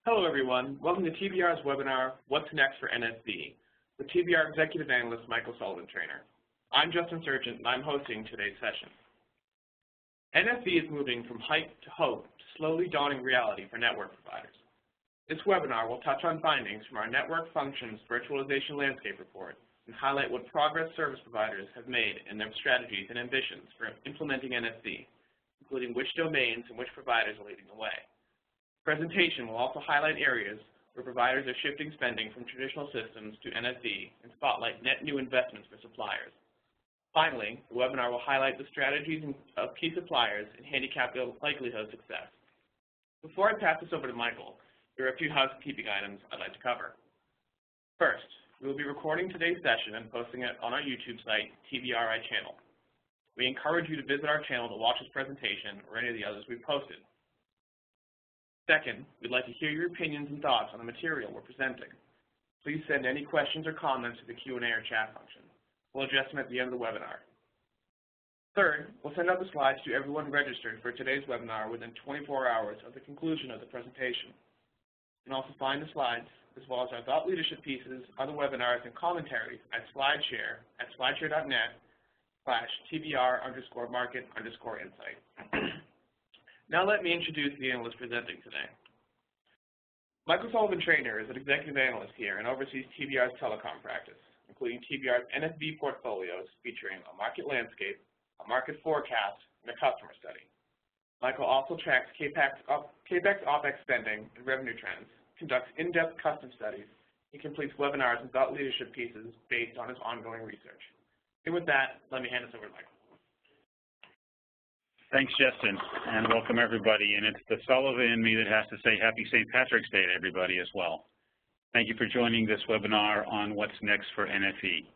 Hello, everyone. Welcome to TBR's webinar, What's Next for NFV, with TBR Executive Analyst Michael Sullivan-Trainor. I'm Justin Sargent, and I'm hosting today's session. NFV is moving from hype to hope to slowly dawning reality for network providers. This webinar will touch on findings from our Network Functions Virtualization Landscape Report and highlight what progress service providers have made in their strategies and ambitions for implementing NFV, including which domains and which providers are leading the way. The presentation will also highlight areas where providers are shifting spending from traditional systems to NFV and spotlight net new investments for suppliers. Finally, the webinar will highlight the strategies of key suppliers and handicap the likelihood of success. Before I pass this over to Michael, there are a few housekeeping items I'd like to cover. First, we will be recording today's session and posting it on our YouTube site, TBRI channel. We encourage you to visit our channel to watch this presentation or any of the others we've posted. Second, we'd like to hear your opinions and thoughts on the material we're presenting. Please send any questions or comments to the Q&A or chat function. We'll address them at the end of the webinar. Third, we'll send out the slides to everyone registered for today's webinar within 24 hours of the conclusion of the presentation. You can also find the slides, as well as our thought leadership pieces, other webinars, and commentaries at SlideShare at slideshare.net/TBR_market_insight. Now let me introduce the analyst presenting today. Michael Sullivan-Trainor is an executive analyst here and oversees TBR's telecom practice, including TBR's NFV portfolios featuring a market landscape, a market forecast, and a customer study. Michael also tracks capex, OPEX spending, and revenue trends, conducts in-depth custom studies, and completes webinars and thought leadership pieces based on his ongoing research. And with that, let me hand this over to Michael. Thanks, Justin, and welcome everybody. And it's the Sullivan in me that has to say Happy St. Patrick's Day to everybody as well. Thank you for joining this webinar on what's next for NFV.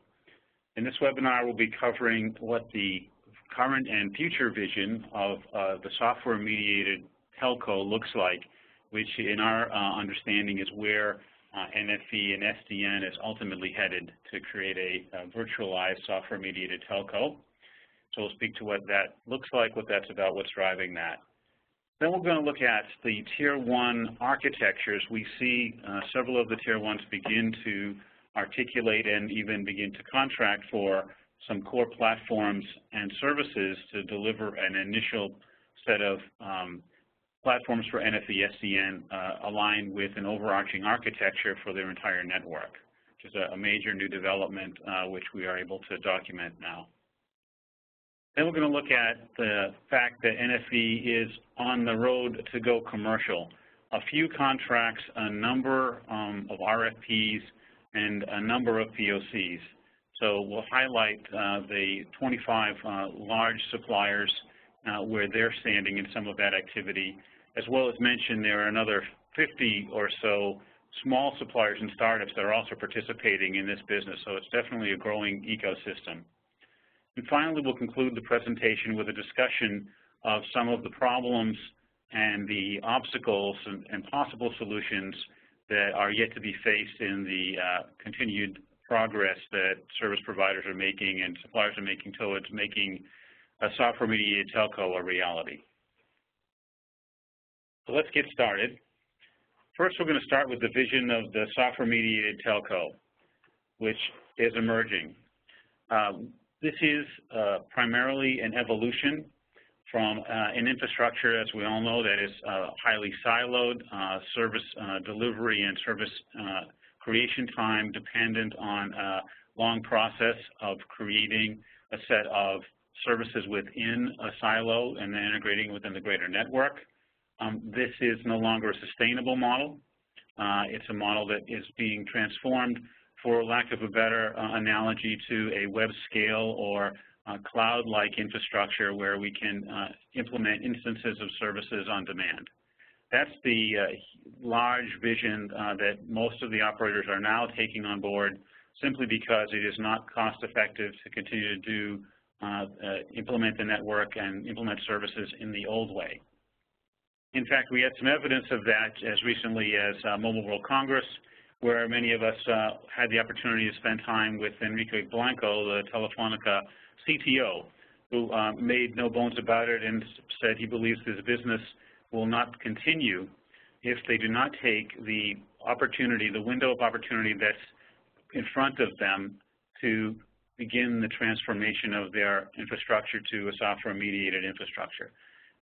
In this webinar, we'll be covering what the current and future vision of the software-mediated telco looks like, which in our understanding is where NFV and SDN is ultimately headed to create a virtualized software-mediated telco. So we'll speak to what that looks like, what that's about, what's driving that. Then we're going to look at the Tier 1 architectures. We see several of the Tier 1s begin to articulate and even begin to contract for some core platforms and services to deliver an initial set of platforms for NFV SDN aligned with an overarching architecture for their entire network, which is a major new development which we are able to document now. Then we're going to look at the fact that NFV is on the road to go commercial. A few contracts, a number of RFPs, and a number of POCs. So we'll highlight the 25 large suppliers where they're standing in some of that activity, as well as mention there are another 50 or so small suppliers and startups that are also participating in this business. So it's definitely a growing ecosystem. And finally, we'll conclude the presentation with a discussion of some of the problems and the obstacles and possible solutions that are yet to be faced in the continued progress that service providers are making and suppliers are making towards making a software-mediated telco a reality. So let's get started. First, we're going to start with the vision of the software-mediated telco, which is emerging. This is primarily an evolution from an infrastructure, as we all know, that is highly siloed, service delivery and service creation time dependent on a long process of creating a set of services within a silo and then integrating within the greater network. This is no longer a sustainable model. It's a model that is being transformed, for lack of a better analogy, to a web scale or cloud-like infrastructure where we can implement instances of services on demand. That's the large vision that most of the operators are now taking on board, simply because it is not cost-effective to continue to do implement the network and implement services in the old way. In fact, we had some evidence of that as recently as Mobile World Congress, where many of us had the opportunity to spend time with Enrique Blanco, the Telefonica CTO, who made no bones about it and said he believes this business will not continue if they do not take the opportunity, the window of opportunity that's in front of them to begin the transformation of their infrastructure to a software-mediated infrastructure.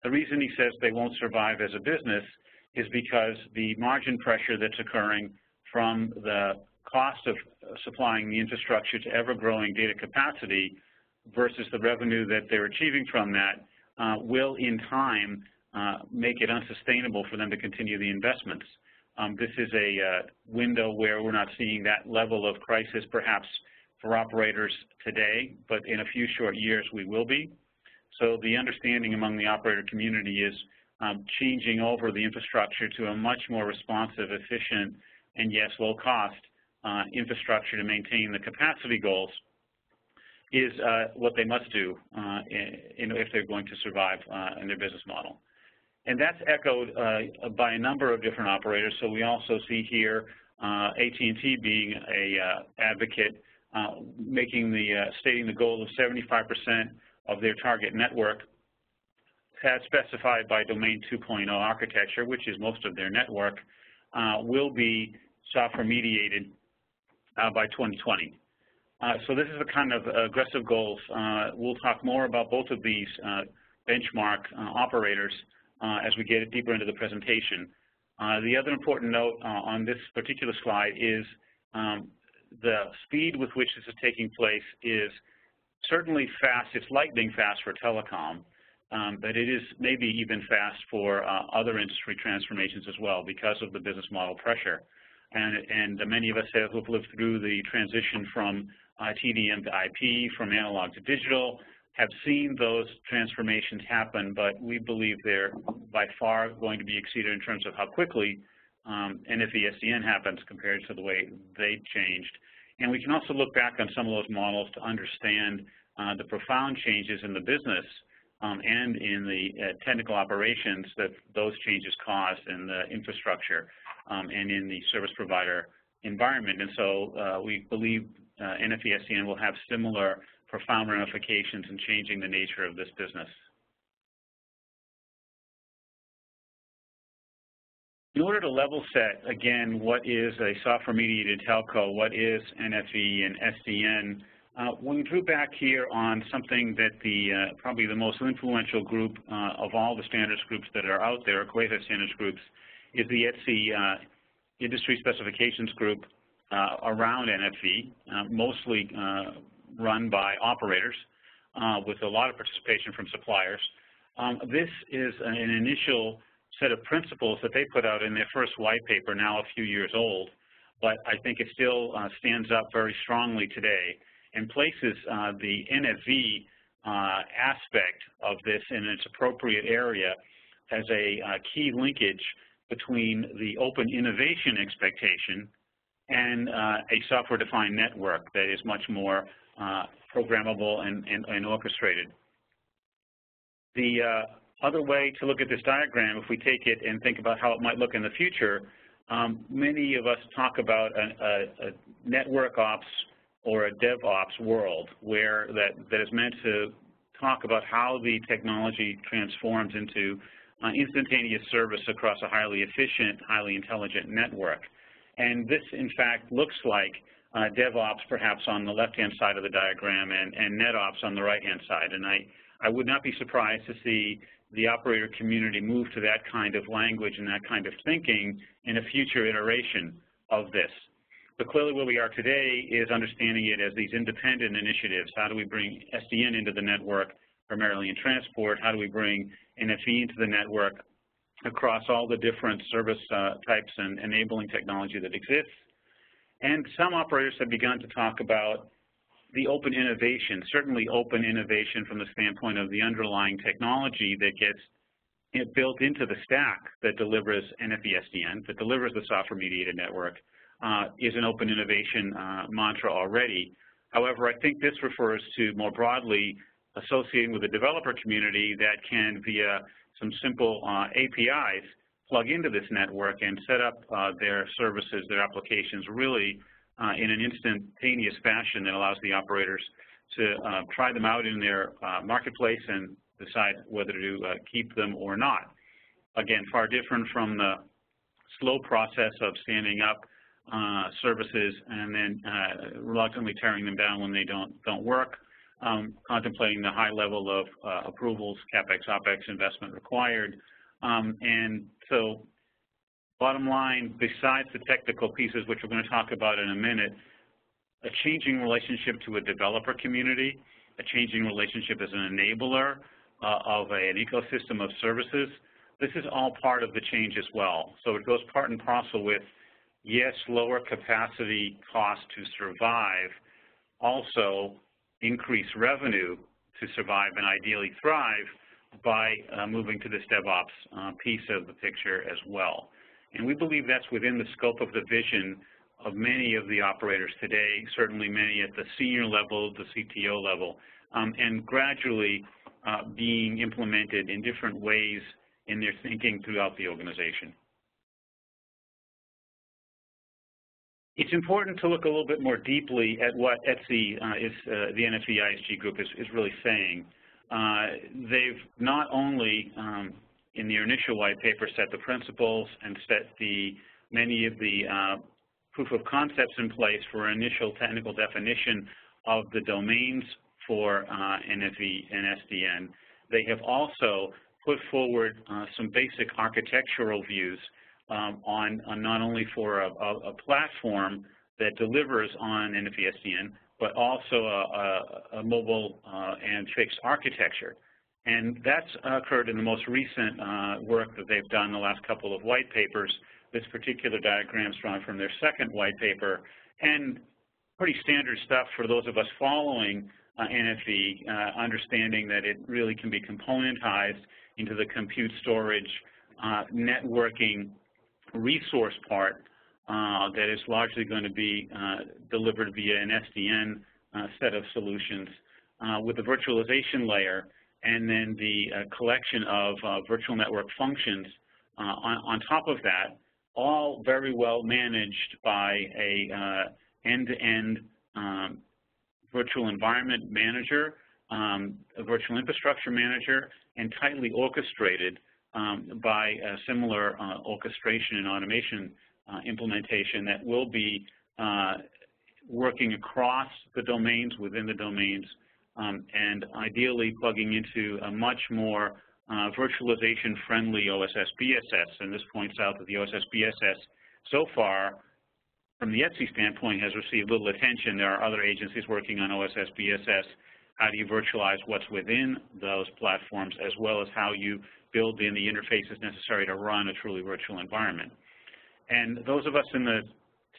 The reason he says they won't survive as a business is because the margin pressure that's occurring from the cost of supplying the infrastructure to ever-growing data capacity versus the revenue that they're achieving from that will, in time, make it unsustainable for them to continue the investments. This is a window where we're not seeing that level of crisis perhaps for operators today, but in a few short years we will be. So the understanding among the operator community is changing over the infrastructure to a much more responsive, efficient, and yes, low-cost infrastructure to maintain the capacity goals is what they must do if they're going to survive in their business model. And that's echoed by a number of different operators. So we also see here AT&T being a advocate, stating the goal of 75% of their target network, as specified by Domain 2.0 architecture, which is most of their network, will be software mediated by 2020. So this is the kind of aggressive goals. We'll talk more about both of these benchmark operators as we get deeper into the presentation. The other important note on this particular slide is the speed with which this is taking place is certainly fast. It's lightning fast for telecom, but it is maybe even fast for other industry transformations as well because of the business model pressure. And many of us have lived through the transition from TDM to IP, from analog to digital, have seen those transformations happen, but we believe they're by far going to be exceeded in terms of how quickly NFV SDN happens compared to the way they changed. And we can also look back on some of those models to understand the profound changes in the business and in the technical operations that those changes caused in the infrastructure and in the service provider environment. And so we believe NFV SDN will have similar profound ramifications in changing the nature of this business. In order to level set, again, what is a software-mediated telco, what is NFV and SDN, we drew back here on something that probably the most influential group of all the standards groups that are out there, quasi-standards groups, is the ETSI Industry Specifications Group around NFV, mostly run by operators with a lot of participation from suppliers. This is an initial set of principles that they put out in their first white paper, now a few years old, but I think it still stands up very strongly today and places the NFV aspect of this in its appropriate area as a key linkage between the open innovation expectation and a software-defined network that is much more programmable and orchestrated. The other way to look at this diagram, if we take it and think about how it might look in the future, many of us talk about a network ops or a DevOps world where that is meant to talk about how the technology transforms into instantaneous service across a highly efficient, highly intelligent network. And this, in fact, looks like DevOps perhaps on the left-hand side of the diagram and NetOps on the right-hand side. And I would not be surprised to see the operator community move to that kind of language and that kind of thinking in a future iteration of this. But clearly where we are today is understanding it as these independent initiatives. How do we bring SDN into the network, primarily in transport? How do we bring NFV into the network across all the different service types and enabling technology that exists? And some operators have begun to talk about the open innovation, certainly open innovation from the standpoint of the underlying technology that gets built into the stack that delivers NFV SDN, that delivers the software-mediated network, is an open innovation mantra already. However, I think this refers to more broadly associating with the developer community that can, via some simple APIs, plug into this network and set up their services, their applications really in an instantaneous fashion that allows the operators to try them out in their marketplace and decide whether to keep them or not. Again, far different from the slow process of standing up services and then reluctantly tearing them down when they don't work, contemplating the high level of approvals, capex, opex investment required. And so bottom line, besides the technical pieces, which we're going to talk about in a minute, a changing relationship to a developer community, a changing relationship as an enabler of an ecosystem of services. This is all part of the change as well. So it goes part and parcel with, yes, lower capacity cost to survive, also increase revenue to survive and ideally thrive by moving to this DevOps piece of the picture as well. And we believe that's within the scope of the vision of many of the operators today, certainly many at the senior level, the CTO level, and gradually being implemented in different ways in their thinking throughout the organization. It's important to look a little bit more deeply at what ETSI, the NFV ISG group is really saying. They've not only, in their initial white paper, set the principles and set many of the proof of concepts in place for initial technical definition of the domains for NFV and SDN. They have also put forward some basic architectural views on not only for a platform that delivers on NFV SDN, but also a mobile and fixed architecture. And that's occurred in the most recent work that they've done, the last couple of white papers. This particular diagram is drawn from their second white paper, and pretty standard stuff for those of us following NFV, understanding that it really can be componentized into the compute, storage, networking, resource part that is largely going to be delivered via an SDN set of solutions with the virtualization layer, and then the collection of virtual network functions on top of that, all very well managed by a end-to-end virtual environment manager, a virtual infrastructure manager, and tightly orchestrated by a similar orchestration and automation implementation that will be working across the domains, within the domains, and ideally plugging into a much more virtualization-friendly OSS BSS. And this points out that the OSS BSS so far, from the ETSI standpoint, has received little attention. There are other agencies working on OSS BSS. How do you virtualize what's within those platforms, as well as how you build in the interfaces necessary to run a truly virtual environment. And those of us in the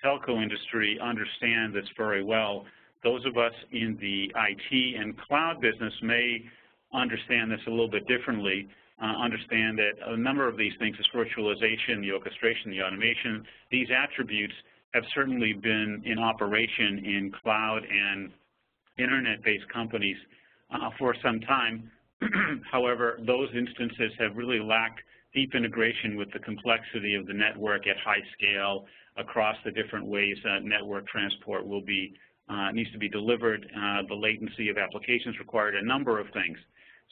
telco industry understand this very well. Those of us in the IT and cloud business may understand this a little bit differently, understand that a number of these things, this virtualization, the orchestration, the automation, these attributes have certainly been in operation in cloud and internet-based companies for some time. However, those instances have really lacked deep integration with the complexity of the network at high scale across the different ways network transport will be needs to be delivered, the latency of applications required, a number of things.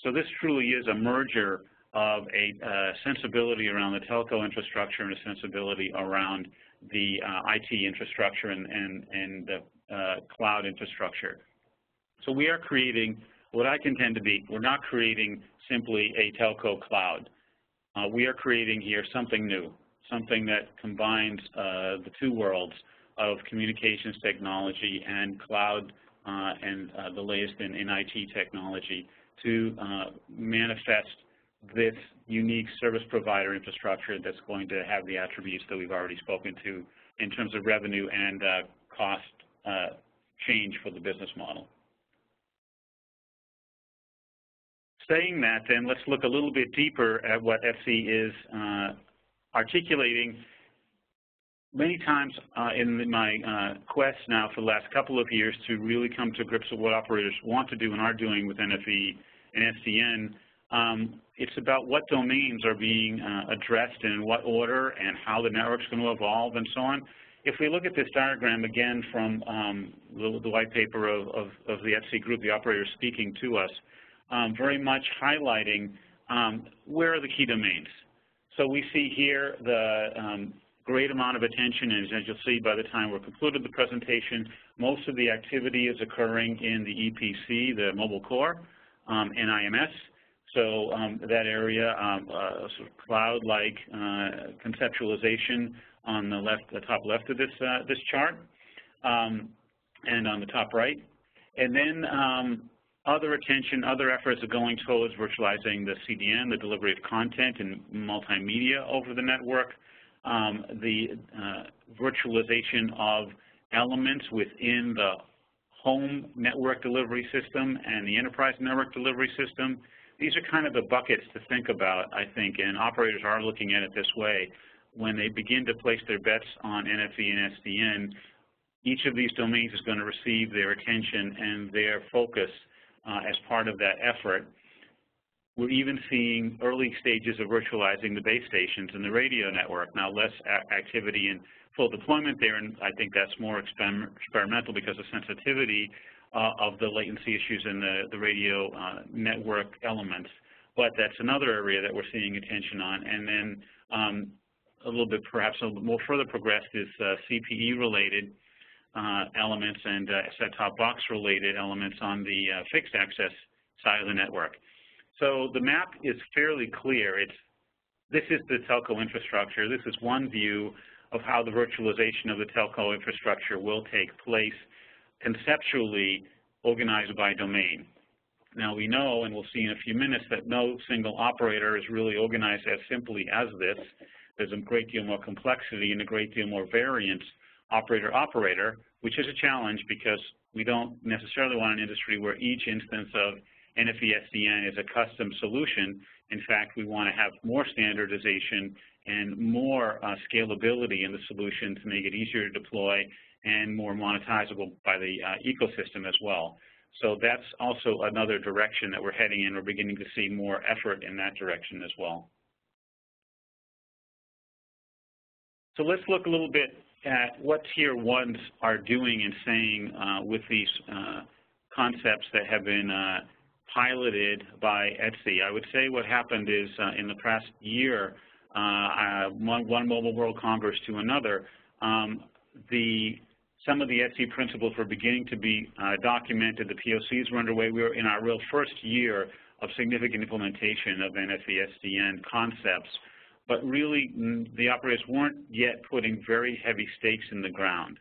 So this truly is a merger of a sensibility around the telco infrastructure and a sensibility around the IT infrastructure and the cloud infrastructure. So we are creating what I contend to be, we're not creating simply a telco cloud. We are creating here something new, something that combines the two worlds of communications technology and cloud and the latest in IT technology to manifest this unique service provider infrastructure that's going to have the attributes that we've already spoken to in terms of revenue and cost change for the business model. Saying that, then, let's look a little bit deeper at what ETSI is articulating. Many times in my quest now for the last couple of years to really come to grips with what operators want to do and are doing with NFV and SDN, it's about what domains are being addressed and in what order and how the network's going to evolve and so on. If we look at this diagram again from the white paper of the ETSI group, the operators speaking to us, very much highlighting where are the key domains. So we see here the great amount of attention, and as you'll see by the time we're concluded the presentation, most of the activity is occurring in the EPC, the mobile core, and IMS. So that area, sort of cloud-like conceptualization on the left, the top left of this chart, and on the top right. And then other attention, other efforts are going towards virtualizing the CDN, the delivery of content and multimedia over the network, the virtualization of elements within the home network delivery system and the enterprise network delivery system. These are kind of the buckets to think about, I think, and operators are looking at it this way. When they begin to place their bets on NFV and SDN, each of these domains is going to receive their attention and their focus as part of that effort. We're even seeing early stages of virtualizing the base stations and the radio network. Now, less activity in full deployment there, and I think that's more experimental because of sensitivity of the latency issues in the radio network elements. But that's another area that we're seeing attention on. And then a little bit, perhaps a little more further progressed is CPE-related elements and set-top box-related elements on the fixed access side of the network. So the map is fairly clear. This is the telco infrastructure. This is one view of how the virtualization of the telco infrastructure will take place, conceptually organized by domain. Now we know, and we'll see in a few minutes, that no single operator is really organized as simply as this. There's a great deal more complexity and a great deal more variance operator-operator, which is a challenge because we don't necessarily want an industry where each instance of NFV SDN is a custom solution. In fact, we want to have more standardization and more scalability in the solution to make it easier to deploy and more monetizable by the ecosystem as well. So that's also another direction that we're heading in. We're beginning to see more effort in that direction as well. So let's look a little bit at what Tier 1s are doing and saying with these concepts that have been piloted by ETSI. I would say what happened is in the past year, one Mobile World Congress to another, some of the ETSI principles were beginning to be documented. The POCs were underway. We were in our real first year of significant implementation of NFV SDN concepts. But really, the operators weren't yet putting very heavy stakes in the ground.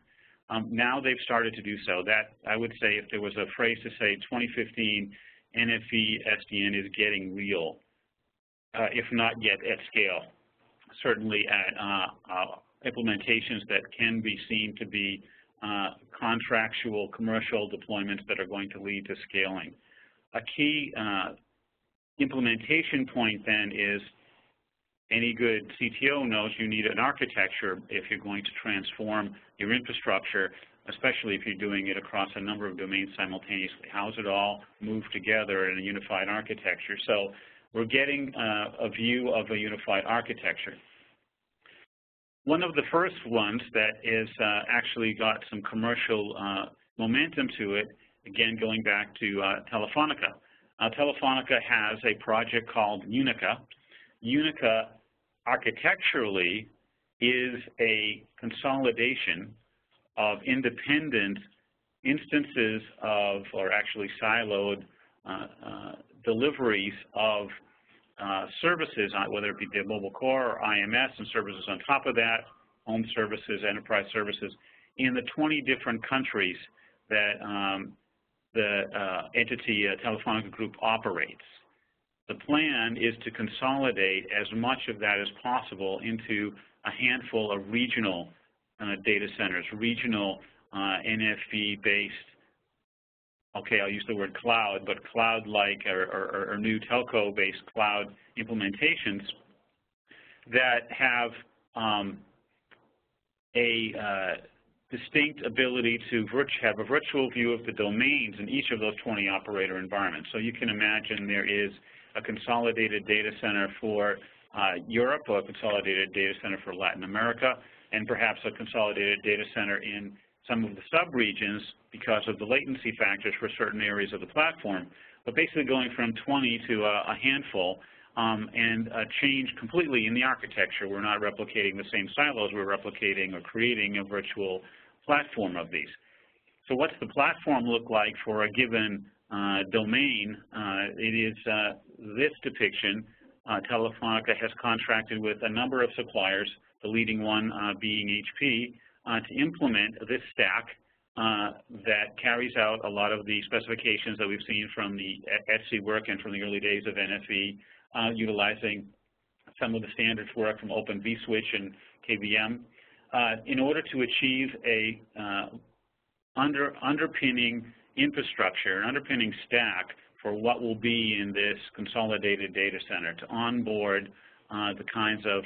Now they've started to do so. That, I would say, if there was a phrase to say 2015, NFV SDN is getting real, if not yet at scale. Certainly at implementations that can be seen to be contractual commercial deployments that are going to lead to scaling. A key implementation point then is any good CTO knows you need an architecture if you're going to transform your infrastructure, especially if you're doing it across a number of domains simultaneously. How does it all move together in a unified architecture? So we're getting a view of a unified architecture. One of the first ones that is actually got some commercial momentum to it, again going back to Telefonica. Telefonica has a project called Unica. Unica architecturally is a consolidation of independent instances of, or actually siloed deliveries of services, whether it be the mobile core or IMS and services on top of that, home services, enterprise services, in the 20 different countries that the entity Telefonica Group operates. The plan is to consolidate as much of that as possible into a handful of regional data centers, regional NFV-based, okay, I'll use the word cloud, but cloud-like or new telco-based cloud implementations that have a distinct ability to have a virtual view of the domains in each of those 20 operator environments. So you can imagine there is a consolidated data center for Europe, or a consolidated data center for Latin America, and perhaps a consolidated data center in some of the sub-regions because of the latency factors for certain areas of the platform. But basically going from 20 to a handful and change completely in the architecture. We're not replicating the same silos. We're replicating or creating a virtual platform of these. So what's the platform look like for a given domain? It is this depiction. Telefonica has contracted with a number of suppliers, the leading one being HP, to implement this stack that carries out a lot of the specifications that we've seen from the Etsy work and from the early days of NFV, utilizing some of the standards work from Open vSwitch and KVM, in order to achieve a underpinning infrastructure, an underpinning stack for what will be in this consolidated data center to onboard the kinds of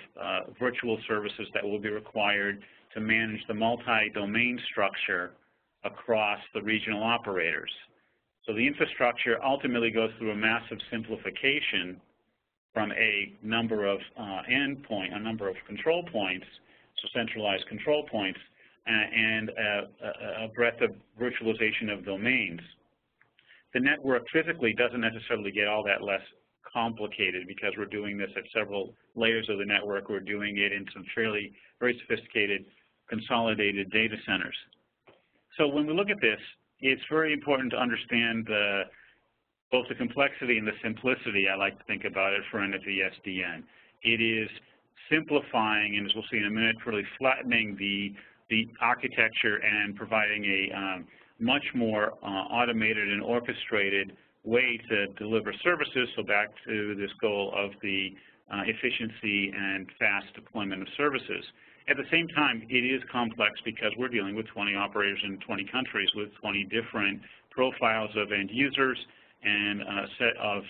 virtual services that will be required to manage the multi-domain structure across the regional operators. So the infrastructure ultimately goes through a massive simplification from a number of a number of control points, so centralized control points, and a breadth of virtualization of domains. The network physically doesn't necessarily get all that less complicated because we're doing this at several layers of the network. We're doing it in some very sophisticated consolidated data centers. So when we look at this, it's very important to understand both the complexity and the simplicity, I like to think about it, for NFV SDN. It is simplifying, and as we'll see in a minute, really flattening the architecture and providing a much more automated and orchestrated way to deliver services, so back to this goal of the efficiency and fast deployment of services. At the same time, it is complex because we're dealing with 20 operators in 20 countries with 20 different profiles of end users and a set of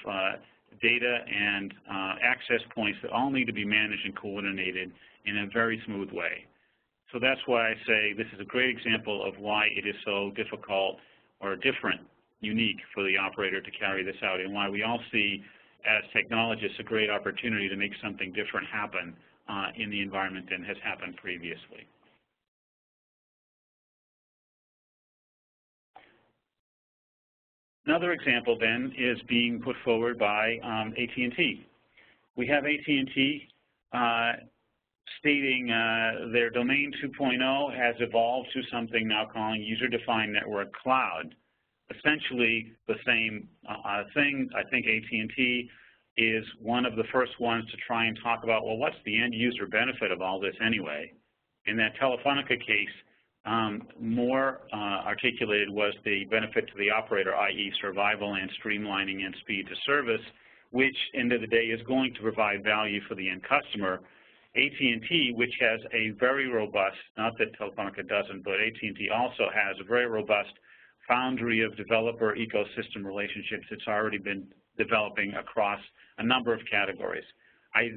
data and access points that all need to be managed and coordinated in a very smooth way. So that's why I say this is a great example of why it is so difficult or different, unique for the operator to carry this out, and why we all see as technologists a great opportunity to make something different happen in the environment than has happened previously. Another example then is being put forward by AT&T. We have AT&T stating their domain 2.0 has evolved to something now calling user-defined network cloud. Essentially the same thing. I think AT&T is one of the first ones to try and talk about, well, what's the end user benefit of all this anyway? In that Telefonica case, more articulated was the benefit to the operator, i.e. survival and streamlining and speed to service, which, end of the day, is going to provide value for the end customer. AT&T, which has a very robust, not that Telefonica doesn't, but AT&T also has a very robust foundry of developer ecosystem relationships. It's already been developing across a number of categories. I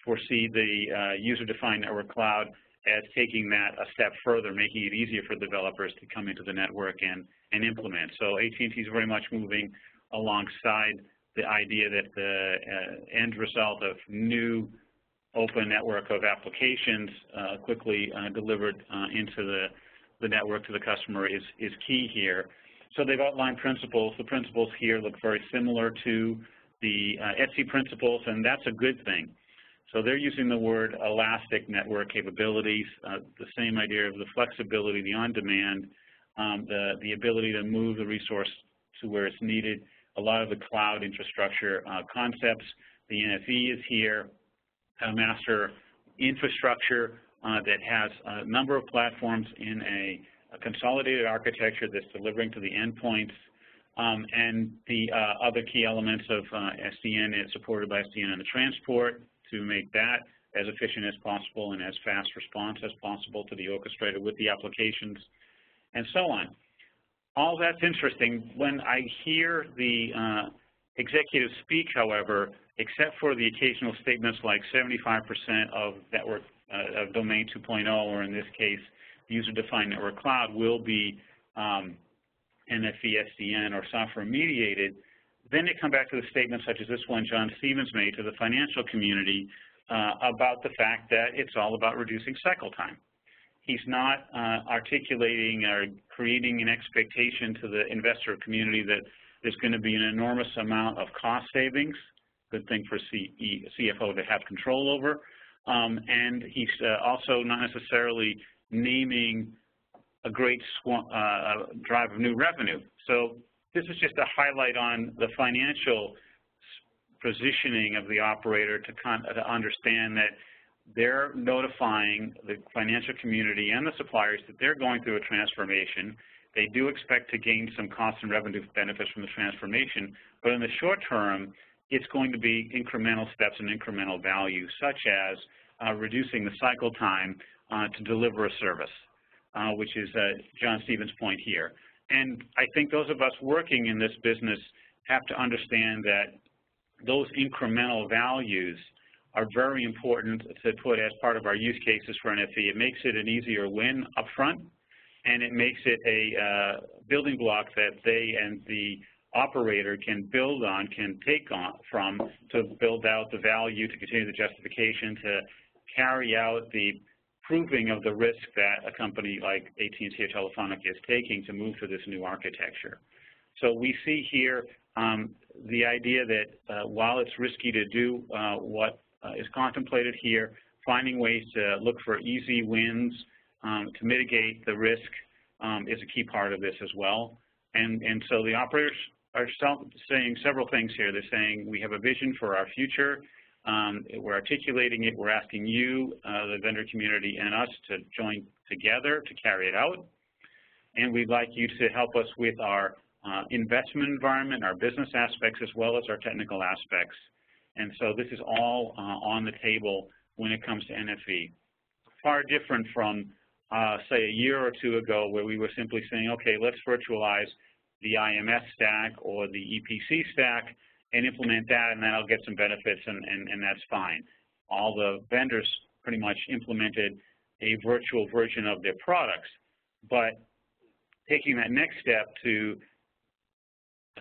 foresee the user-defined network cloud as taking that a step further, making it easier for developers to come into the network and implement. So AT&T is very much moving alongside the idea that the end result of new open network of applications quickly delivered into the network to the customer is key here. So they've outlined principles. The principles here look very similar to the Etsy principles, and that's a good thing. So they're using the word elastic network capabilities, the same idea of the flexibility, the on-demand, the ability to move the resource to where it's needed, a lot of the cloud infrastructure concepts. The NFV is here, a master infrastructure that has a number of platforms in a consolidated architecture that's delivering to the endpoints. And the other key elements of SDN is supported by SDN and the transport to make that as efficient as possible and as fast response as possible to the orchestrator with the applications, and so on. All that's interesting. When I hear the executive speak, however, except for the occasional statements like 75% of network of domain 2.0, or in this case, user-defined network cloud, will be NFV SDN or software mediated, then they come back to the statements such as this one John Stevens made to the financial community about the fact that it's all about reducing cycle time. He's not articulating or creating an expectation to the investor community that there's going to be an enormous amount of cost savings good thing for CFO to have control over. And he's also not necessarily naming a great drive of new revenue. So this is just a highlight on the financial positioning of the operator to understand that they're notifying the financial community and the suppliers that they're going through a transformation. They do expect to gain some cost and revenue benefits from the transformation, but in the short term, it's going to be incremental steps and incremental value, such as reducing the cycle time to deliver a service, which is John Stevens' point here. And I think those of us working in this business have to understand that those incremental values are very important to put as part of our use cases for NFV. It makes it an easier win up front, and it makes it a building block that they and the operator can build on, can take on from to build out the value, to continue the justification, to carry out the proving of the risk that a company like AT&T or Telefonica is taking to move to this new architecture. So we see here the idea that while it's risky to do what is contemplated here, finding ways to look for easy wins to mitigate the risk is a key part of this as well. And so the operators are saying several things here. They're saying we have a vision for our future. We're articulating it. We're asking you, the vendor community, and us to join together to carry it out. And we'd like you to help us with our investment environment, our business aspects, as well as our technical aspects. And so this is all on the table when it comes to NFV. Far different from, say, a year or two ago, where we were simply saying, okay, let's virtualize the IMS stack or the EPC stack and implement that, and that'll get some benefits, and that's fine. All the vendors pretty much implemented a virtual version of their products. But taking that next step to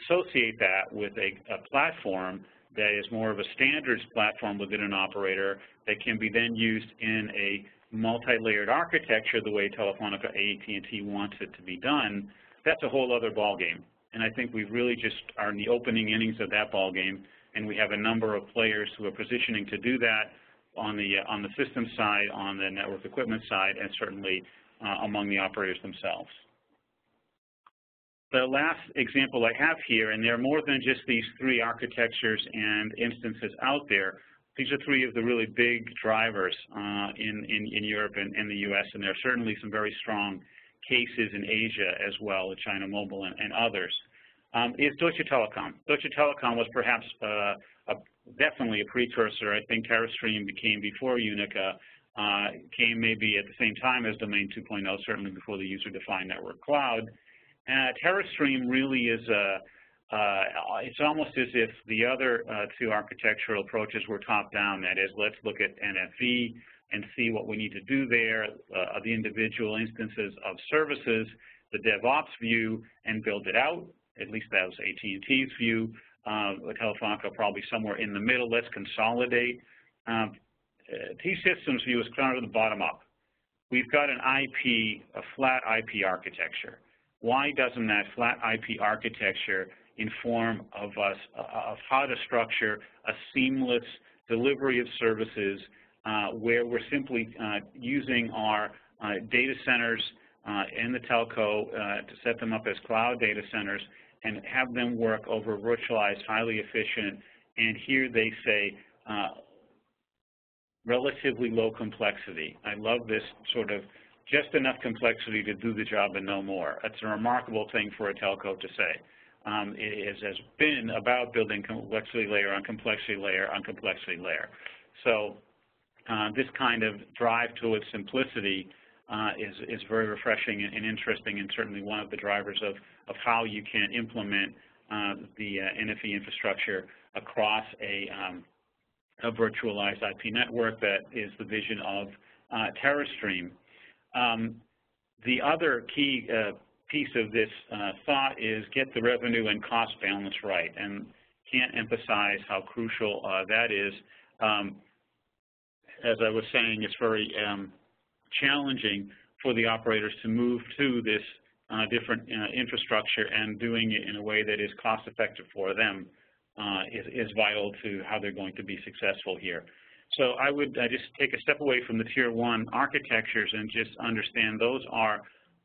associate that with a platform that is more of a standards platform within an operator that can be then used in a multi-layered architecture the way Telefonica AT&T wants it to be done, that's a whole other ballgame. And I think we really just are in the opening innings of that ballgame, and we have a number of players who are positioning to do that on the system side, on the network equipment side, and certainly among the operators themselves. The last example I have here, and there are more than just these three architectures and instances out there. These are three of the really big drivers in Europe and in the U.S., and there are certainly some very strong cases in Asia as well, China Mobile and others, is Deutsche Telekom. Deutsche Telekom was perhaps definitely a precursor. I think TerraStream came before Unica, came maybe at the same time as Domain 2.0, certainly before the user-defined network cloud. TerraStream really is it's almost as if the other two architectural approaches were top-down. That is, let's look at NFV and see what we need to do there, the individual instances of services, the DevOps view, and build it out. At least that was AT&T's view. Telefonica probably somewhere in the middle. Let's consolidate. T-Systems' view is kind of the bottom up. We've got an IP, a flat IP architecture. Why doesn't that flat IP architecture inform of us of how to structure a seamless delivery of services where we're simply using our data centers in the telco to set them up as cloud data centers and have them work over virtualized, highly efficient, and here they say relatively low complexity. I love this sort of just enough complexity to do the job and no more. That's a remarkable thing for a telco to say. It has been about building complexity layer on complexity layer on complexity layer. So this kind of drive towards simplicity is very refreshing and interesting, and certainly one of the drivers of how you can implement the NFV infrastructure across a virtualized IP network that is the vision of TerraStream. The other key piece of this thought is get the revenue and cost balance right, and can't emphasize how crucial that is. As I was saying, it's very challenging for the operators to move to this different infrastructure and doing it in a way that is cost-effective for them. is vital to how they're going to be successful here. So I would just take a step away from the Tier 1 architectures and just understand those are,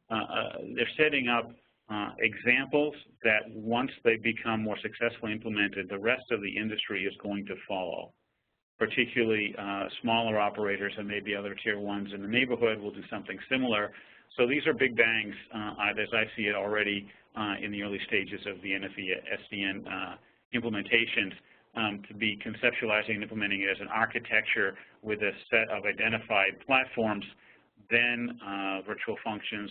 they're setting up examples that once they become more successfully implemented, the rest of the industry is going to follow. Particularly smaller operators and maybe other Tier 1s in the neighborhood will do something similar. So these are big bangs, as I see it already in the early stages of the NFV SDN implementations, to be conceptualizing and implementing it as an architecture with a set of identified platforms, then virtual functions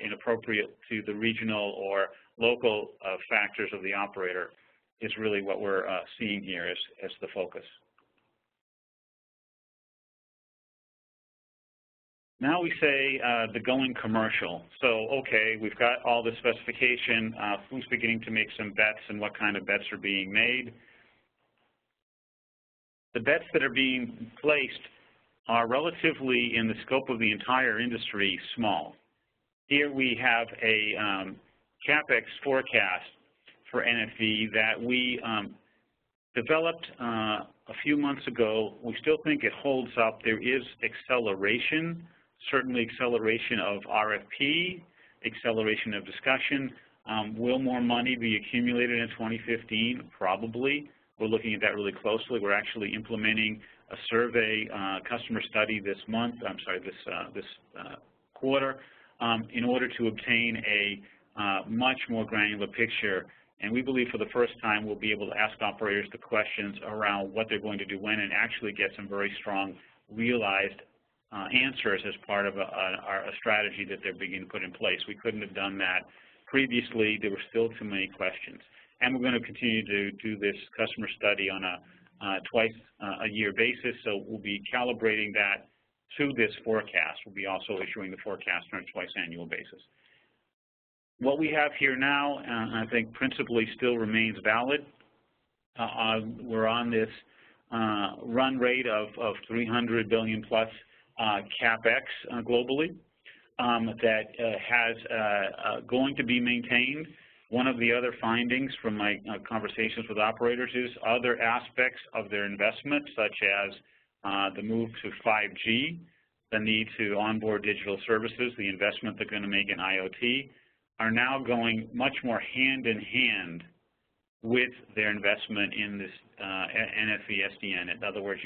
inappropriate to the regional or local factors of the operator is really what we're seeing here as the focus. Now we say the going commercial. So, okay, we've got all the specification, who's beginning to make some bets and what kind of bets are being made. The bets that are being placed are relatively, in the scope of the entire industry, small. Here we have a capex forecast for NFV that we developed a few months ago. We still think it holds up. There is acceleration. Certainly acceleration of RFP, acceleration of discussion. Will more money be accumulated in 2015? Probably. We're looking at that really closely. We're actually implementing a survey customer study this month, this quarter, in order to obtain a much more granular picture. And we believe for the first time we'll be able to ask operators the questions around what they're going to do when and actually get some very strong realized answers as part of a strategy that they're beginning to put in place. We couldn't have done that previously. There were still too many questions. And we're going to continue to do this customer study on a twice-a-year basis, so we'll be calibrating that to this forecast. We'll be also issuing the forecast on a twice-annual basis. What we have here now, I think principally still remains valid. We're on this run rate of 300 billion plus capex globally that has going to be maintained. One of the other findings from my conversations with operators is other aspects of their investment, such as the move to 5G, the need to onboard digital services, the investment they're going to make in IoT, are now going much more hand in hand with their investment in this NFV SDN. In other words,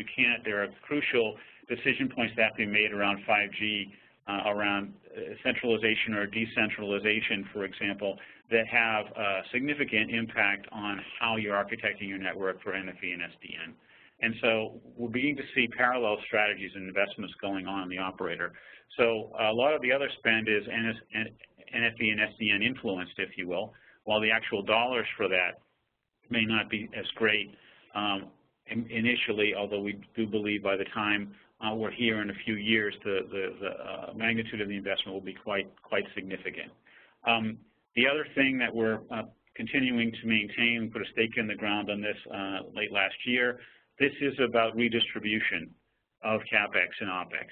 there are crucial decision points that have to be made around 5G, around centralization or decentralization, for example, that have a significant impact on how you're architecting your network for NFV and SDN. And so we're beginning to see parallel strategies and investments going on in the operator. So a lot of the other spend is NFV and SDN influenced, if you will, while the actual dollars for that may not be as great initially, although we do believe by the time we're here in a few years, the magnitude of the investment will be quite significant. The other thing that we're continuing to maintain, put a stake in the ground on this late last year, this is about redistribution of capex and opex.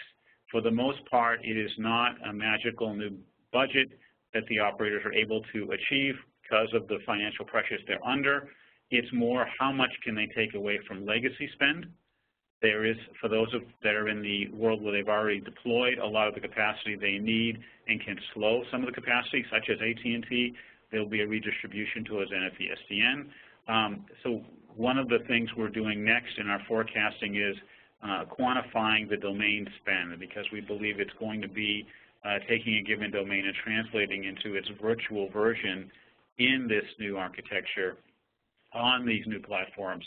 For the most part, it is not a magical new budget that the operators are able to achieve because of the financial pressures they're under. It's more how much can they take away from legacy spend. There is, for those that are in the world where they've already deployed a lot of the capacity they need and can slow some of the capacity, such as AT&T, there will be a redistribution towards NFV SDN. So one of the things we're doing next in our forecasting is quantifying the domain spend, because we believe it's going to be taking a given domain and translating into its virtual version in this new architecture on these new platforms.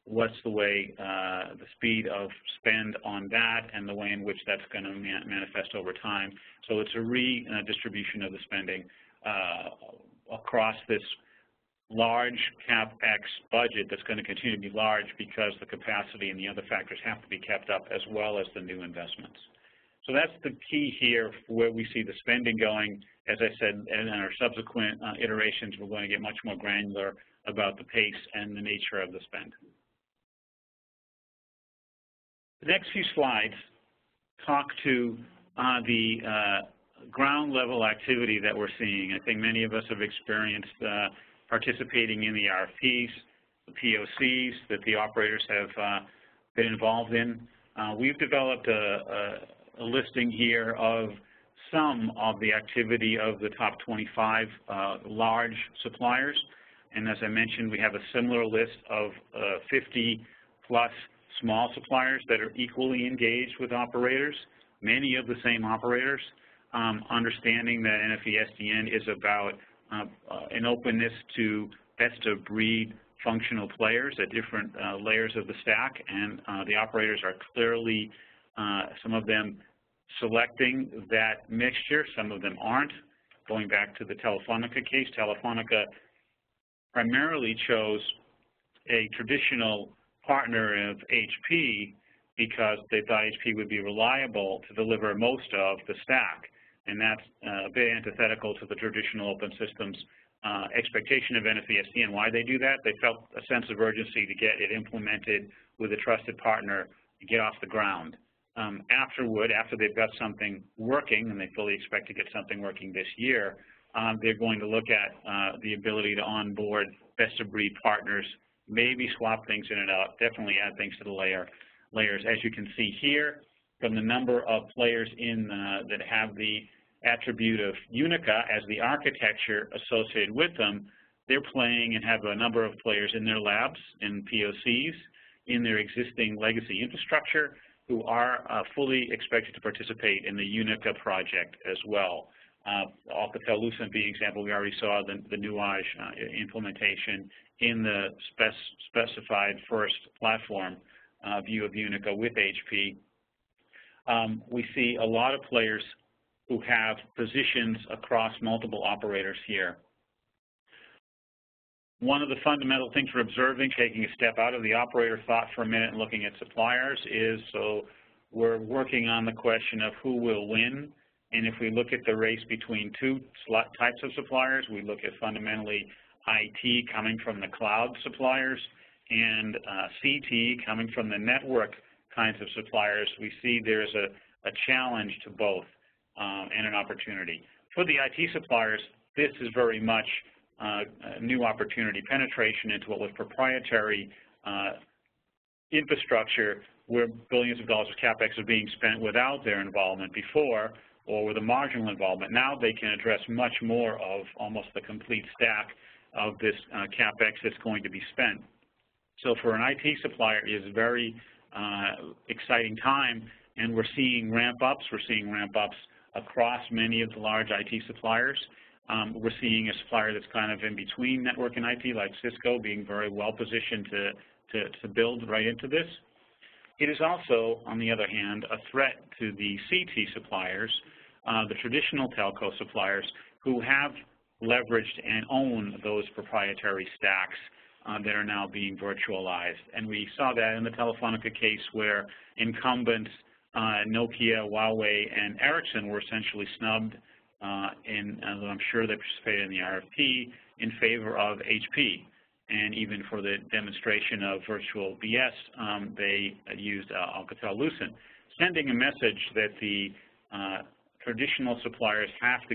What's the way, the speed of spend on that and the way in which that's going to manifest over time. So it's a redistribution of the spending across this large CapEx budget that's going to continue to be large because the capacity and the other factors have to be kept up, as well as the new investments. So that's the key here where we see the spending going. As I said, in our subsequent iterations, we're going to get much more granular about the pace and the nature of the spend. The next few slides talk to the ground level activity that we're seeing. I think many of us have experienced participating in the RFPs. the POCs that the operators have been involved in. We've developed a listing here of some of the activity of the top 25 large suppliers. And as I mentioned, we have a similar list of 50-plus small suppliers that are equally engaged with operators, many of the same operators, understanding that NFV SDN is about an openness to best-of-breed functional players at different layers of the stack, and the operators are clearly, some of them selecting that mixture, some of them aren't. Going back to the Telefonica case, Telefonica primarily chose a traditional partner of HP because they thought HP would be reliable to deliver most of the stack, and that's a bit antithetical to the traditional open systems expectation of NFV SDN. Why they do that? They felt a sense of urgency to get it implemented with a trusted partner to get off the ground. After they've got something working, and they fully expect to get something working this year, they're going to look at the ability to onboard best-of-breed partners, maybe swap things in and out, definitely add things to the layers. As you can see here, from the number of players in that have the attribute of unica as the architecture associated with them, they're playing and have a number of players in their labs, in POCs, in their existing legacy infrastructure, who are fully expected to participate in the unica project as well. Alcatel-Lucent being an example, we already saw the Nuage implementation in the specified first platform view of unica with HP. We see a lot of players who have positions across multiple operators here. One of the fundamental things we're observing, taking a step out of the operator thought for a minute and looking at suppliers, is so we're working on the question of who will win. And if we look at the race between two types of suppliers, we look at fundamentally IT coming from the cloud suppliers and CT coming from the network kinds of suppliers. We see there's a challenge to both and an opportunity. For the IT suppliers, this is very much a new opportunity, penetration into what was proprietary infrastructure where billions of dollars of capex are being spent without their involvement before, or with a marginal involvement. Now they can address much more of almost the complete stack of this capex that's going to be spent. So for an IT supplier, it is a very exciting time, and we're seeing ramp-ups. We're seeing ramp-ups across many of the large IT suppliers. We're seeing a supplier that's kind of in between network and IT, like Cisco, being very well positioned to build right into this. It is also, on the other hand, a threat to the CT suppliers, the traditional telco suppliers, who have leveraged and own those proprietary stacks that are now being virtualized. And we saw that in the Telefonica case where incumbents, Nokia, Huawei, and Ericsson were essentially snubbed, and I'm sure they participated in the RFP in favor of HP. And even for the demonstration of virtual BS, they used Alcatel-Lucent, sending a message that the traditional suppliers have to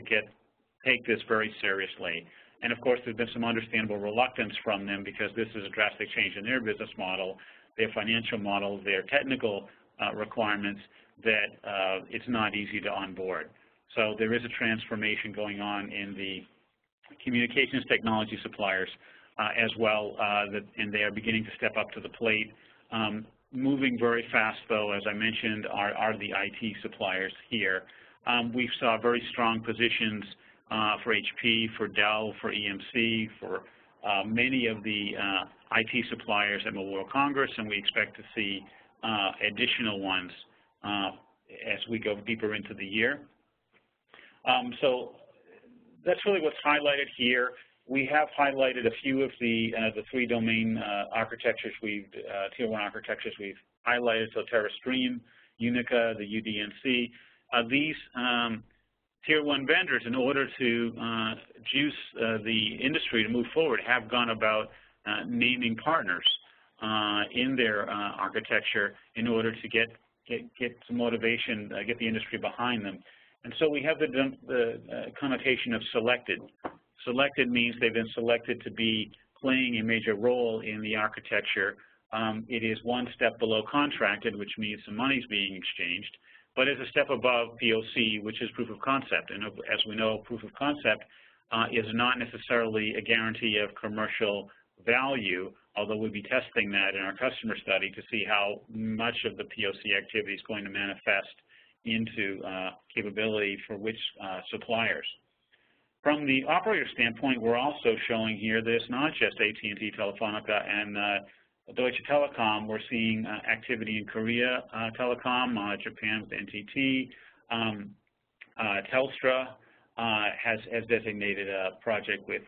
take this very seriously. And of course, there's been some understandable reluctance from them because this is a drastic change in their business model, their financial model, their technical requirements that it's not easy to onboard. So there is a transformation going on in the communications technology suppliers as well, and they are beginning to step up to the plate. Moving very fast, though, as I mentioned, are the IT suppliers here. We saw very strong positions for HP, for Dell, for EMC, for many of the IT suppliers at Mobile World Congress, and we expect to see additional ones as we go deeper into the year. So that's really what's highlighted here. We have highlighted a few of the three domain architectures tier 1 architectures we've highlighted, so Terrastream, Unica, the UDNC. These tier 1 vendors, in order to juice the industry to move forward, have gone about naming partners in their architecture in order to get some motivation, get the industry behind them. And so we have the connotation of selected. Selected means they've been selected to be playing a major role in the architecture. It is one step below contracted, which means some money is being exchanged, but is a step above POC, which is proof of concept. And as we know, proof of concept is not necessarily a guarantee of commercial value, although we'll be testing that in our customer study to see how much of the POC activity is going to manifest into capability for which suppliers. From the operator standpoint, we're also showing here that it's not just AT&T, Telefonica, and Deutsche Telekom. We're seeing activity in Korea Telecom, Japan with NTT, Telstra has designated a project with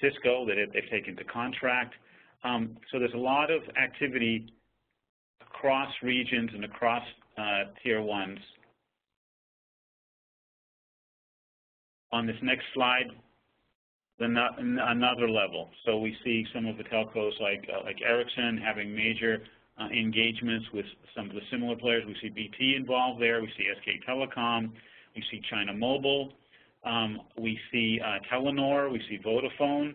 Cisco that they've taken to contract. So there's a lot of activity across regions and across tier ones. On this next slide, another level. So we see some of the telcos like Ericsson having major engagements with some of the similar players. We see BT involved there. We see SK Telecom. We see China Mobile. We see Telenor. We see Vodafone.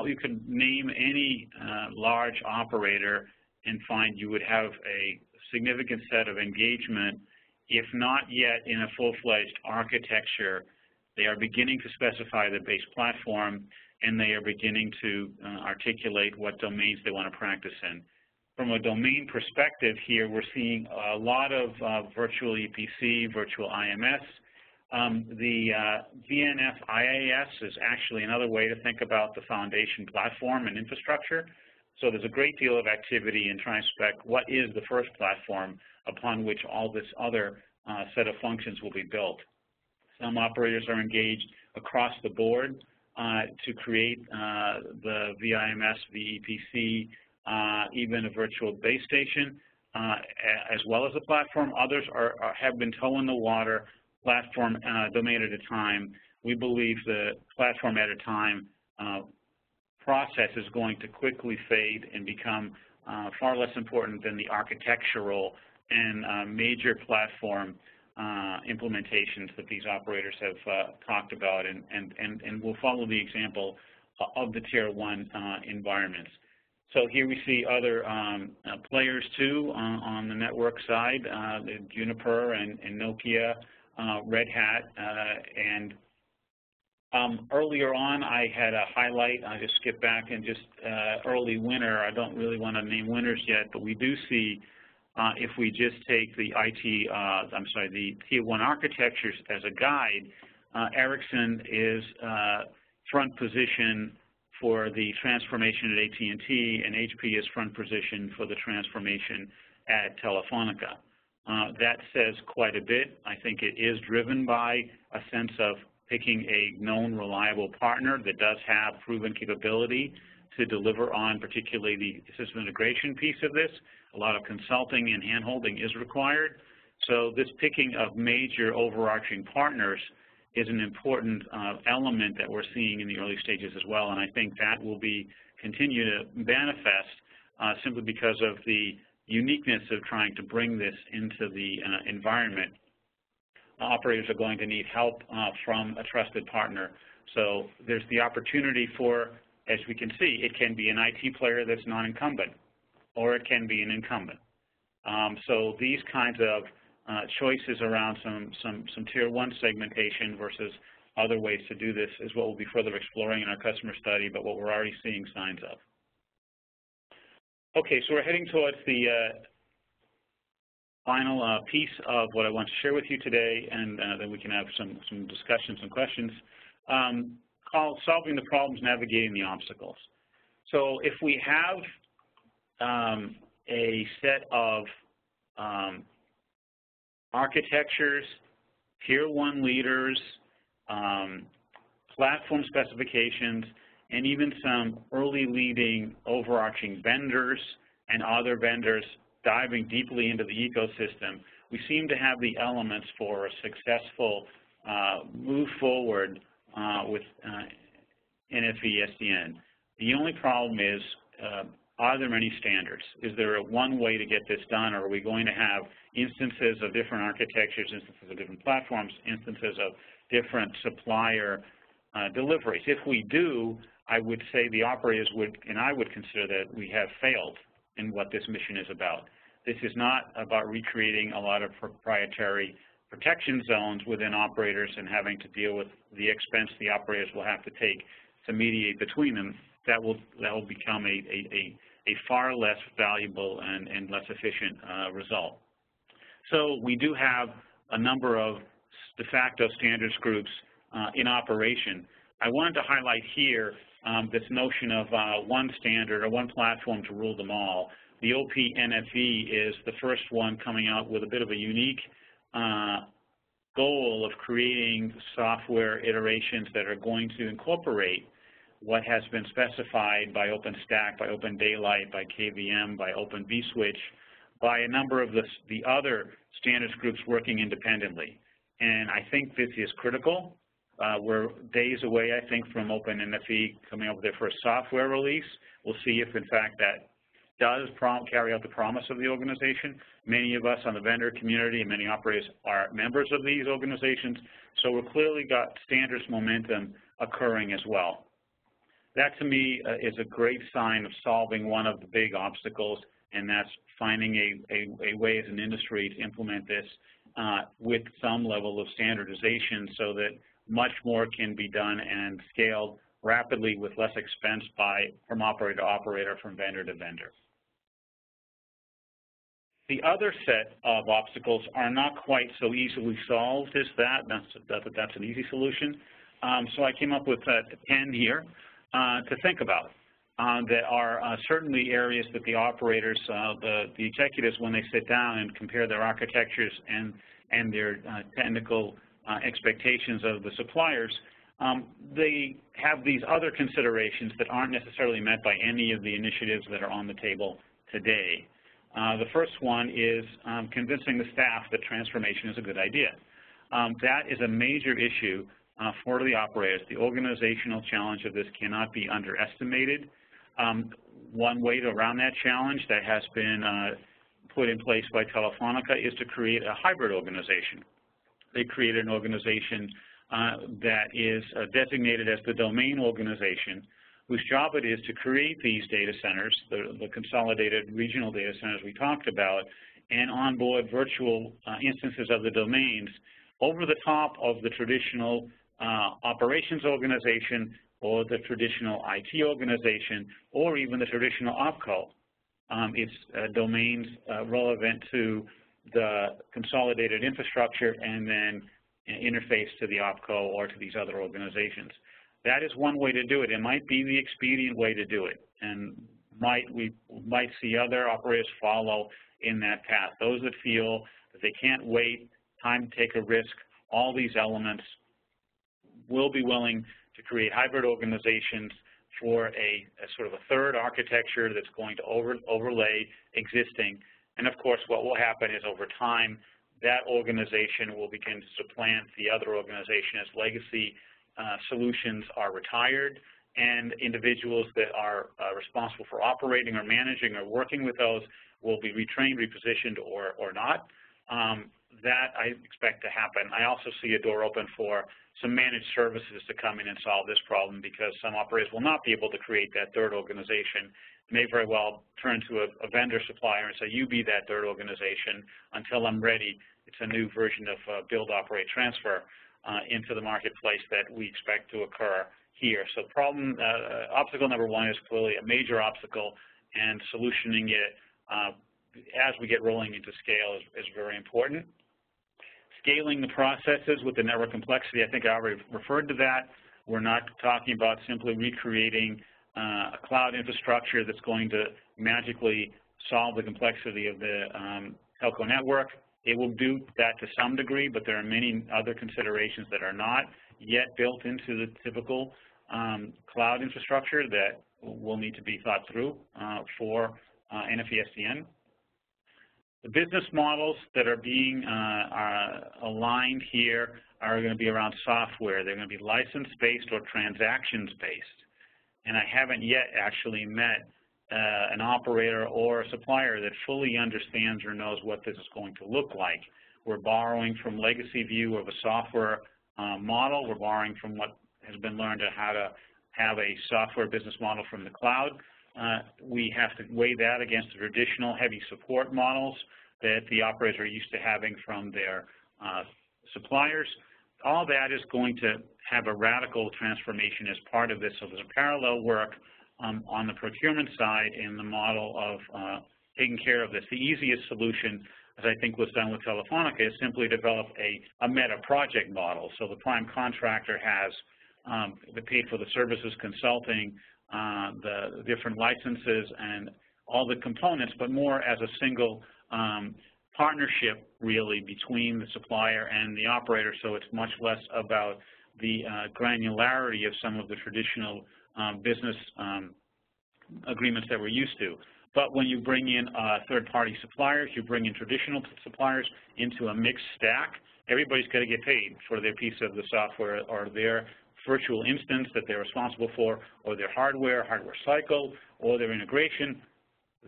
You could name any large operator and find you would have a significant set of engagement, if not yet in a full-fledged architecture. They are beginning to specify the base platform, and they are beginning to articulate what domains they want to practice in. From a domain perspective here, we're seeing a lot of virtual EPC, virtual IMS. The VNF IaaS is actually another way to think about the foundation platform and infrastructure. So there's a great deal of activity in trying to spec what is the first platform upon which all this other set of functions will be built. Some operators are engaged across the board to create the VIMS, VEPC, even a virtual base station, as well as a platform. Others have been toe in the water, platform domain at a time. We believe the platform at a time process is going to quickly fade and become far less important than the architectural and major platform implementations that these operators have talked about, and will follow the example of the Tier 1 environments. So here we see other players too on the network side, Juniper and Nokia, Red Hat, and earlier on I had a highlight. I just skip back and just early winner. I don't really want to name winners yet, but we do see if we just take the the Tier 1 architectures as a guide, Ericsson is front position for the transformation at AT&T, and HP is front position for the transformation at Telefonica. That says quite a bit. I think it is driven by a sense of picking a known, reliable partner that does have proven capability to deliver on particularly the system integration piece of this. A lot of consulting and hand-holding is required. So this picking of major overarching partners is an important element that we're seeing in the early stages as well, and I think that will continue to manifest simply because of the uniqueness of trying to bring this into the environment. Operators are going to need help from a trusted partner. So there's the opportunity for, as we can see, it can be an IT player that's non-incumbent, or it can be an incumbent. So these kinds of choices around some Tier 1 segmentation versus other ways to do this is what we'll be further exploring in our customer study, but what we're already seeing signs of. Okay, so we're heading towards the final piece of what I want to share with you today, and then we can have some discussions and questions, called Solving the Problems, Navigating the Obstacles. So if we have a set of architectures, Tier 1 leaders, platform specifications, and even some early leading overarching vendors and other vendors diving deeply into the ecosystem, we seem to have the elements for a successful move forward with NFV SDN. The only problem is, are there many standards? Is there a one way to get this done, or are we going to have instances of different architectures, instances of different platforms, instances of different supplier deliveries. If we do, I would say the operators would, and I would consider that we have failed in what this mission is about. This is not about recreating a lot of proprietary protection zones within operators and having to deal with the expense the operators will have to take to mediate between them. That will become a far less valuable and less efficient result. So we do have a number of de facto standards groups in operation. I wanted to highlight here this notion of one standard or one platform to rule them all. The OP NFV is the first one coming out with a bit of a unique goal of creating software iterations that are going to incorporate what has been specified by OpenStack, by Open Daylight, by KVM, by Open vSwitch, by a number of the other standards groups working independently. And I think this is critical. We're days away, I think, from Open NFV coming up with their first software release. We'll see if, in fact, that does carry out the promise of the organization. Many of us on the vendor community and many operators are members of these organizations, so we've clearly got standards momentum occurring as well. That, to me, is a great sign of solving one of the big obstacles, and that's finding a way as an industry to implement this with some level of standardization so that much more can be done and scaled rapidly with less expense from operator to operator, from vendor to vendor. The other set of obstacles are not quite so easily solved as that. That's an easy solution. So I came up with 10 here to think about. There are certainly areas that the operators, the executives, when they sit down and compare their architectures and their technical expectations of the suppliers, they have these other considerations that aren't necessarily met by any of the initiatives that are on the table today. The first one is convincing the staff that transformation is a good idea. That is a major issue for the operators. The organizational challenge of this cannot be underestimated. One way around that challenge that has been put in place by Telefonica is to create a hybrid organization. They created an organization that is designated as the domain organization, whose job it is to create these data centers, the consolidated regional data centers we talked about, and onboard virtual instances of the domains over the top of the traditional operations organization or the traditional IT organization or even the traditional OpCo. It's domains relevant to the consolidated infrastructure and then interface to the OpCo or to these other organizations. That is one way to do it. It might be the expedient way to do it, and we might see other operators follow in that path. Those that feel that they can't wait, time to take a risk, all these elements will be willing to create hybrid organizations for a sort of a third architecture that's going to overlay existing. And of course, what will happen is over time, that organization will begin to supplant the other organization as legacy solutions are retired, and individuals that are responsible for operating or managing or working with those will be retrained, repositioned, or not. That I expect to happen. I also see a door open for some managed services to come in and solve this problem, because some operators will not be able to create that third organization. May very well turn to a vendor supplier and say, you be that third organization until I'm ready. It's a new version of build, operate, transfer into the marketplace that we expect to occur here. So obstacle number one is clearly a major obstacle, and solutioning it as we get rolling into scale is very important. Scaling the processes with the network complexity, I think I already referred to that. We're not talking about simply recreating a cloud infrastructure that's going to magically solve the complexity of the telco network. It will do that to some degree, but there are many other considerations that are not yet built into the typical cloud infrastructure that will need to be thought through for NFV-SDN. The business models that are being aligned here are going to be around software. They're going to be license-based or transactions-based. And I haven't yet actually met an operator or a supplier that fully understands or knows what this is going to look like. We're borrowing from legacy view of a software model. We're borrowing from what has been learned on how to have a software business model from the cloud. We have to weigh that against the traditional heavy support models that the operators are used to having from their suppliers. All that is going to have a radical transformation as part of this. So there's a parallel work on the procurement side in the model of taking care of this. The easiest solution, as I think was done with Telefonica, is simply develop a meta project model. So the prime contractor has paid for the services, consulting, the different licenses, and all the components, but more as a single partnership, really, between the supplier and the operator, so it's much less about the granularity of some of the traditional business agreements that we're used to. But when you bring in third-party suppliers, you bring in traditional suppliers into a mixed stack, everybody's going to get paid for their piece of the software or their virtual instance that they're responsible for, or their hardware cycle, or their integration.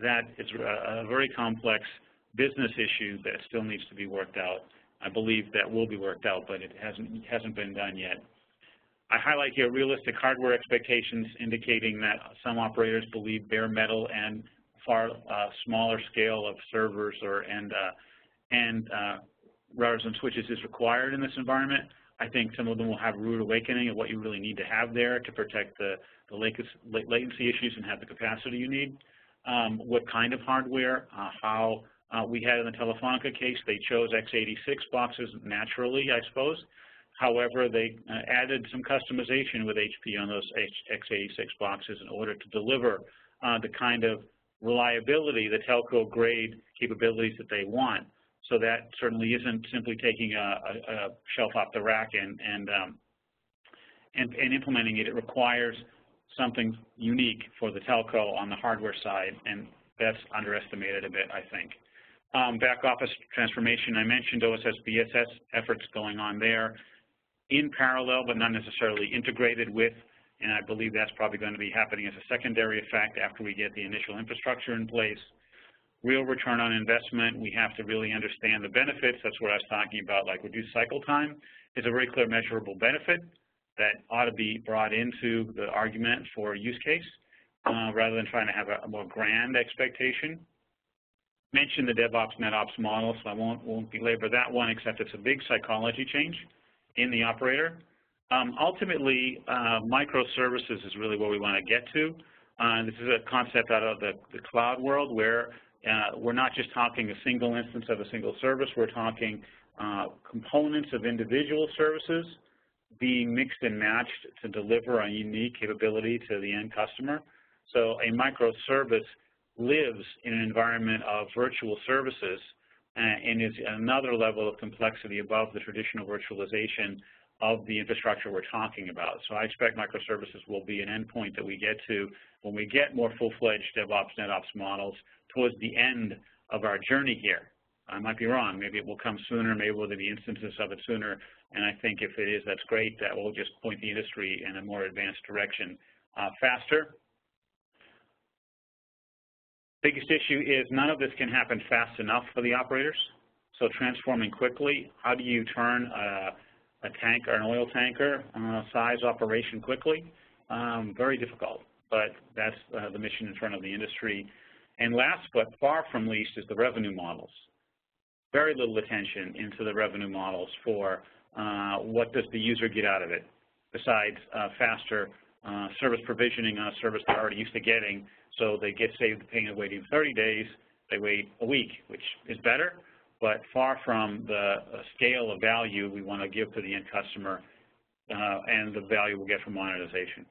That is a very complex business issue that still needs to be worked out. I believe that will be worked out, but it hasn't been done yet. I highlight here realistic hardware expectations, indicating that some operators believe bare metal and far smaller scale of servers and routers and switches is required in this environment. I think some of them will have a rude awakening of what you really need to have there to protect the latency issues and have the capacity you need. What kind of hardware, how we had in the Telefonica case, they chose x86 boxes naturally, I suppose. However, they added some customization with HP on those x86 boxes in order to deliver the kind of reliability, the telco grade capabilities that they want. So that certainly isn't simply taking a shelf off the rack and implementing it. It requires something unique for the telco on the hardware side, and that's underestimated a bit, I think. Back office transformation, I mentioned OSS BSS efforts going on there in parallel, but not necessarily integrated with, and I believe that's probably going to be happening as a secondary effect after we get the initial infrastructure in place. Real return on investment, we have to really understand the benefits. That's what I was talking about, like reduced cycle time is a very clear measurable benefit that ought to be brought into the argument for use case rather than trying to have a more grand expectation. Mentioned the DevOps NetOps model, so I won't belabor that one, except it's a big psychology change in the operator. Ultimately, microservices is really where we want to get to. This is a concept out of the cloud world where we're not just talking a single instance of a single service, we're talking components of individual services being mixed and matched to deliver a unique capability to the end customer. So a microservice lives in an environment of virtual services and is another level of complexity above the traditional virtualization of the infrastructure we're talking about. So I expect microservices will be an endpoint that we get to when we get more full-fledged DevOps, NetOps models towards the end of our journey here. I might be wrong. Maybe it will come sooner. Maybe there will be instances of it sooner. And I think if it is, that's great. That will just point the industry in a more advanced direction faster. Biggest issue is none of this can happen fast enough for the operators. So transforming quickly, how do you turn a tank or an oil tanker size operation quickly? Very difficult, but that's the mission in front of the industry. And last but far from least is the revenue models. Very little attention into the revenue models for what does the user get out of it, besides faster service provisioning on a service they're already used to getting, so they get saved the pain of waiting 30 days, they wait a week, which is better, but far from the scale of value we want to give to the end customer and the value we'll get from monetization.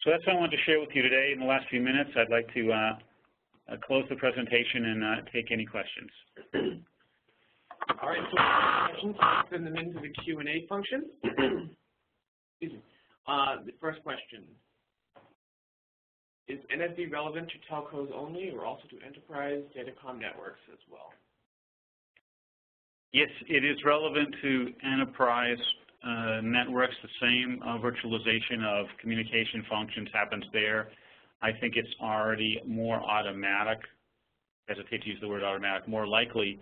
So that's what I wanted to share with you today. In the last few minutes, I'd like to close the presentation and take any questions. All right, so questions, send them into the Q&A function. Excuse me. The first question, is NFV relevant to telcos only or also to enterprise datacom networks as well? Yes, it is relevant to enterprise networks. The same virtualization of communication functions happens there. I think it's already more automatic, I hesitate to use the word automatic, more likely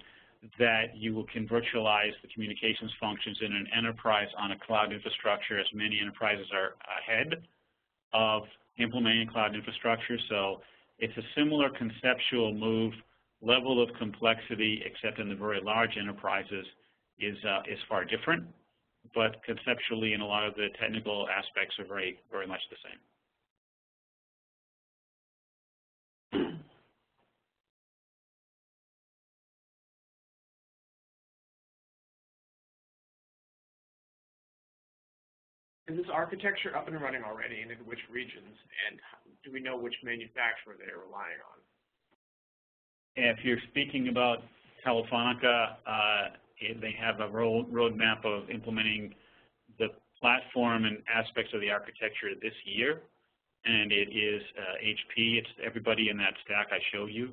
that you can virtualize the communications functions in an enterprise on a cloud infrastructure, as many enterprises are ahead of implementing cloud infrastructure. So it's a similar conceptual move. Level of complexity, except in the very large enterprises, is far different, but conceptually and a lot of the technical aspects are very, very much the same. Is this architecture up and running already, and in which regions? And do we know which manufacturer they're relying on? If you're speaking about Telefonica, they have a roadmap of implementing the platform and aspects of the architecture this year, and it is HP. It's everybody in that stack I showed you.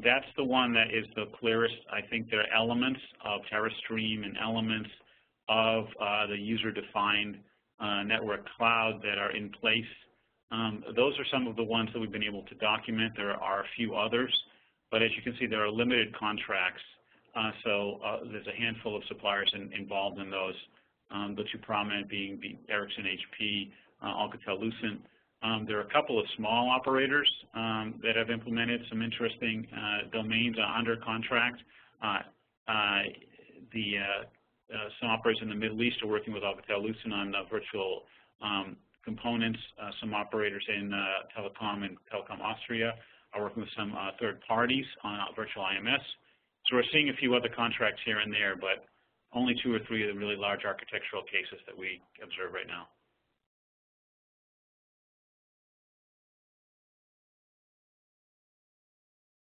That's the one that is the clearest. I think there are elements of TerraStream and elements of the user-defined network cloud that are in place. Those are some of the ones that we've been able to document. There are a few others, but as you can see, there are limited contracts. So there's a handful of suppliers involved in those, the two prominent being Ericsson, HP, Alcatel-Lucent. There are a couple of small operators that have implemented some interesting domains under contract. Some operators in the Middle East are working with Alcatel-Lucent on virtual components. Some operators in Telecom and Telecom Austria are working with some third parties on virtual IMS. So we're seeing a few other contracts here and there, but only 2 or 3 of the really large architectural cases that we observe right now.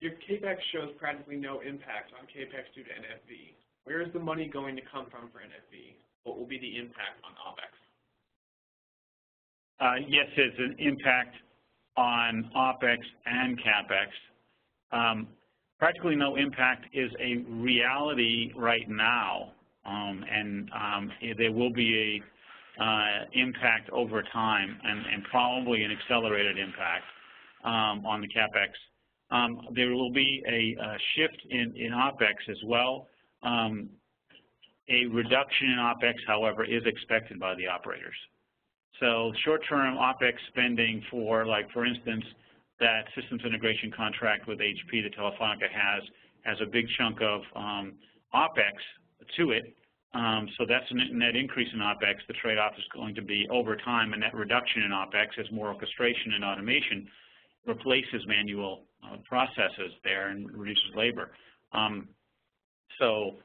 Your capex shows practically no impact on capex due to NFV. Where is the money going to come from for NFV? What will be the impact on OPEX? Yes, it's an impact on OPEX and CAPEX. Practically no impact is a reality right now, and there will be a impact over time and probably an accelerated impact on the CAPEX. There will be a shift in OPEX as well. A reduction in OPEX, however, is expected by the operators. So short-term OPEX spending for, for instance, that systems integration contract with HP that Telefonica has a big chunk of OPEX to it. So that's a net increase in OPEX. The trade-off is going to be, over time, a net reduction in OPEX as more orchestration and automation replaces manual processes there and reduces labor. So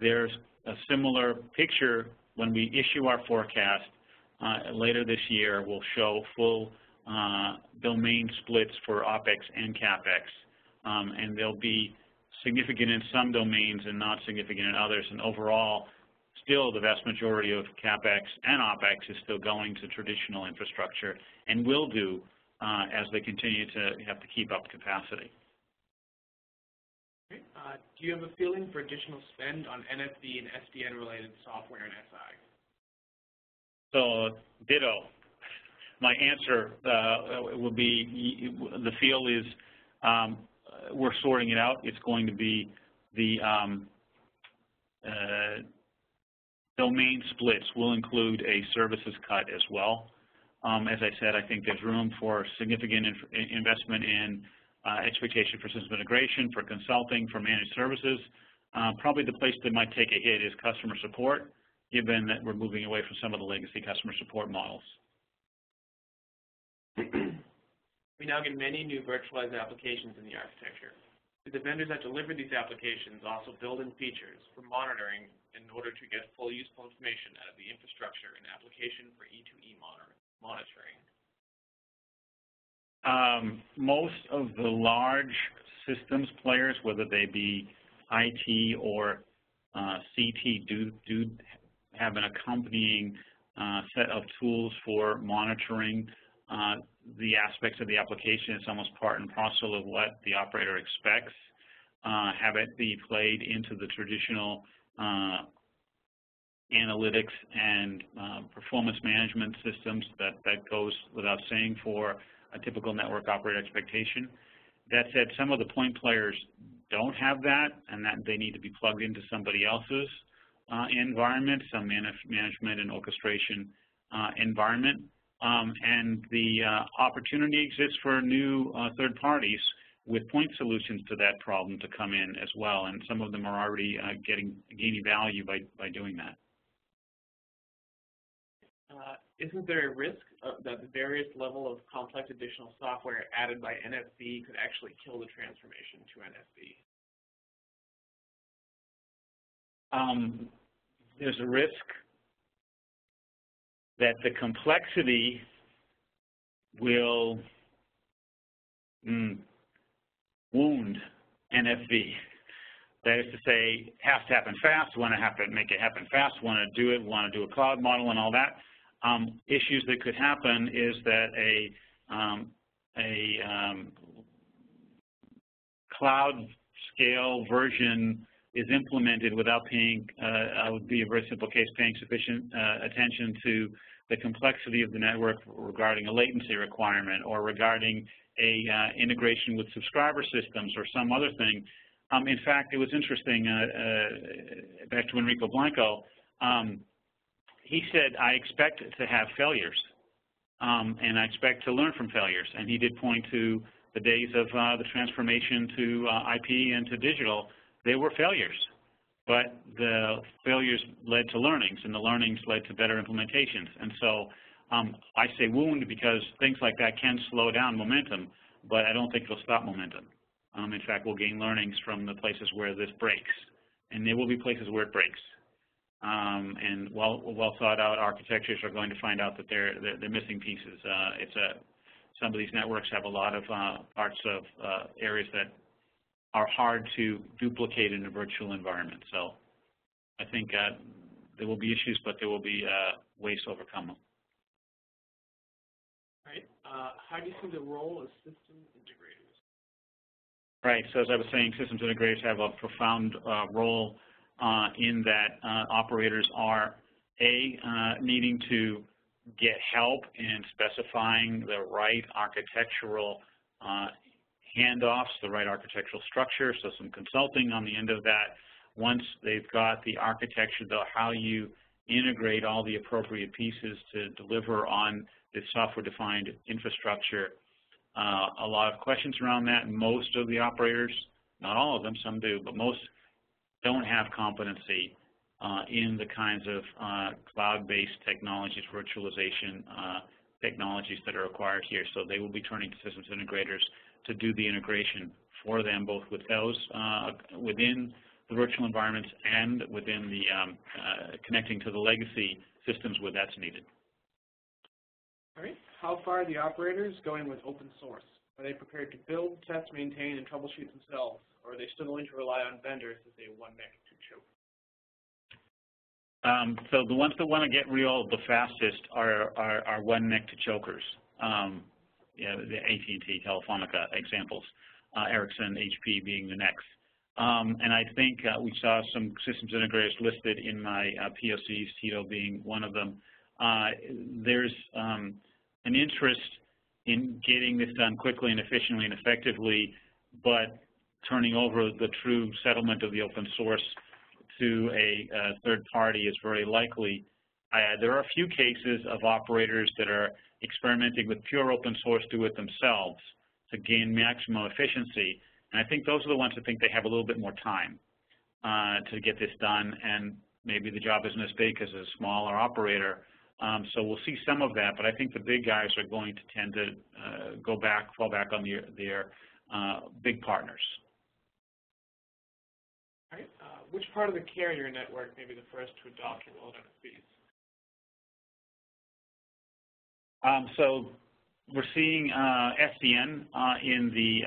there's a similar picture when we issue our forecast later this year. We'll show full domain splits for OPEX and CAPEX, and they'll be significant in some domains and not significant in others. And overall, still the vast majority of CAPEX and OPEX is still going to traditional infrastructure and will do as they continue to have to keep up capacity. Do you have a feeling for additional spend on NFV and SDN-related software and SI? So, ditto. My answer will be the feel is we're sorting it out. It's going to be the domain splits will include a services cut as well. As I said, I think there's room for significant investment in expectation for system integration, for consulting, for managed services. Probably the place that might take a hit is customer support, given that we're moving away from some of the legacy customer support models. We now get many new virtualized applications in the architecture. Do the vendors that deliver these applications also build in features for monitoring in order to get full useful information out of the infrastructure and application for E2E monitoring? Most of the large systems players, whether they be IT or CT, do have an accompanying set of tools for monitoring the aspects of the application. It's almost part and parcel of what the operator expects. Have it be played into the traditional analytics and performance management systems that goes without saying for a typical network operator expectation. That said, some of the point players don't have that and that they need to be plugged into somebody else's environment, some management and orchestration environment. And the opportunity exists for new third parties with point solutions to that problem to come in as well, and some of them are already gaining value by doing that. Isn't there a risk that the various level of complex additional software added by NFV could actually kill the transformation to NFV? There's a risk that the complexity will wound NFV. That is to say, it has to happen fast, want to make it happen fast, want to do it, want to do a cloud model and all that. Issues that could happen is that a cloud scale version is implemented without paying, would be a very simple case, paying sufficient attention to the complexity of the network regarding a latency requirement or regarding a integration with subscriber systems or some other thing. In fact, it was interesting, back to Enrico Blanco, he said, I expect to have failures, and I expect to learn from failures. And he did point to the days of the transformation to IP and to digital. They were failures, but the failures led to learnings, and the learnings led to better implementations. And so I say wound because things like that can slow down momentum, but I don't think it'll stop momentum. In fact, we'll gain learnings from the places where this breaks, and there will be places where it breaks. And well thought out architectures are going to find out that they're missing pieces. Some of these networks have a lot of parts of areas that are hard to duplicate in a virtual environment. So I think there will be issues, but there will be ways to overcome them. Right. How do you see the role of system integrators? Right. So as I was saying, systems integrators have a profound role in that operators are, needing to get help in specifying the right architectural handoffs, the right architectural structure, so some consulting on the end of that. Once they've got the architecture, though, how you integrate all the appropriate pieces to deliver on this software-defined infrastructure. A lot of questions around that. Most of the operators, not all of them, some do, but most don't have competency in the kinds of cloud-based technologies, virtualization technologies that are required here. So they will be turning to systems integrators to do the integration for them, both with those within the virtual environments and within the connecting to the legacy systems where that's needed. All right. How far are the operators going with open source? Are they prepared to build, test, maintain, and troubleshoot themselves, or are they still willing to rely on vendors as a one neck to choke? So the ones that want to get real the fastest are one neck to chokers. Yeah, the AT&T, Telefonica examples, Ericsson, HP being the next. And I think we saw some systems integrators listed in my POCs, Tito being one of them. There's an interest in getting this done quickly and efficiently and effectively, but turning over the true settlement of the open source to a third party is very likely. There are a few cases of operators that are experimenting with pure open source, do it themselves to gain maximum efficiency. And I think those are the ones that think they have a little bit more time to get this done, and maybe the job isn't as big as a smaller operator. So we'll see some of that, but I think the big guys are going to tend to fall back on their big partners. All right. Which part of the carrier network may be the first to adopt remote NFVs? So we're seeing SDN in the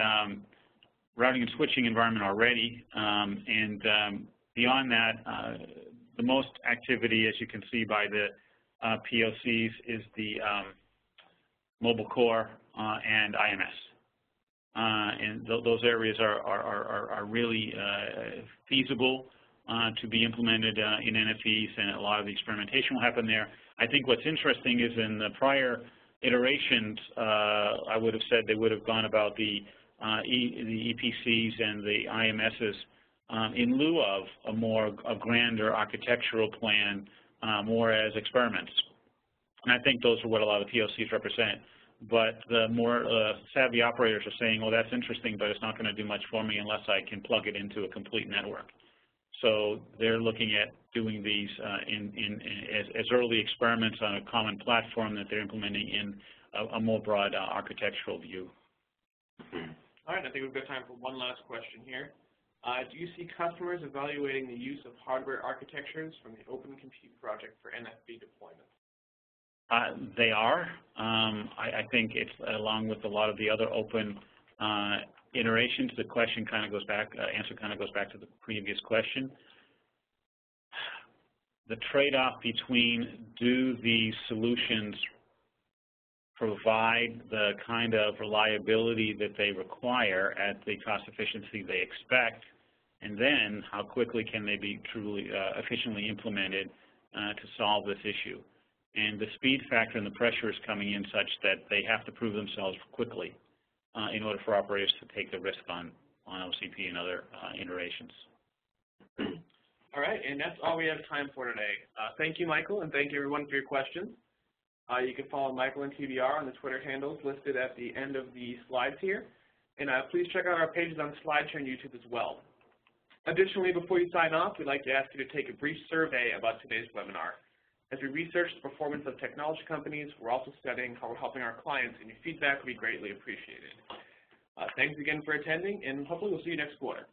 routing and switching environment already, and beyond that, the most activity, as you can see by the POCs, is the mobile core and IMS. And those areas are really feasible to be implemented in NFVs, and a lot of the experimentation will happen there. I think what's interesting is in the prior iterations, I would have said they would have gone about the the EPCs and the IMSs in lieu of a grander architectural plan, more as experiments. And I think those are what a lot of POCs represent. But the more savvy operators are saying, well, that's interesting, but it's not going to do much for me unless I can plug it into a complete network. So they're looking at doing these as early experiments on a common platform that they're implementing in a more broad architectural view. All right, I think we've got time for one last question here. Do you see customers evaluating the use of hardware architectures from the Open Compute project for NFV deployment? They are. I think it's along with a lot of the other open iterations. The question kind of goes back, answer kind of goes back to the previous question. The trade-off between do these solutions provide the kind of reliability that they require at the cost efficiency they expect, and then how quickly can they be truly efficiently implemented to solve this issue. And the speed factor and the pressure is coming in such that they have to prove themselves quickly in order for operators to take the risk on OCP and other iterations. All right, and that's all we have time for today. Thank you, Michael, and thank you, everyone, for your questions. You can follow Michael and TBR on the Twitter handles listed at the end of the slides here. And please check out our pages on SlideShare and YouTube as well. Additionally, before you sign off, we'd like to ask you to take a brief survey about today's webinar. As we research the performance of technology companies, we're also studying how we're helping our clients, and your feedback would be greatly appreciated. Thanks again for attending, and hopefully we'll see you next quarter.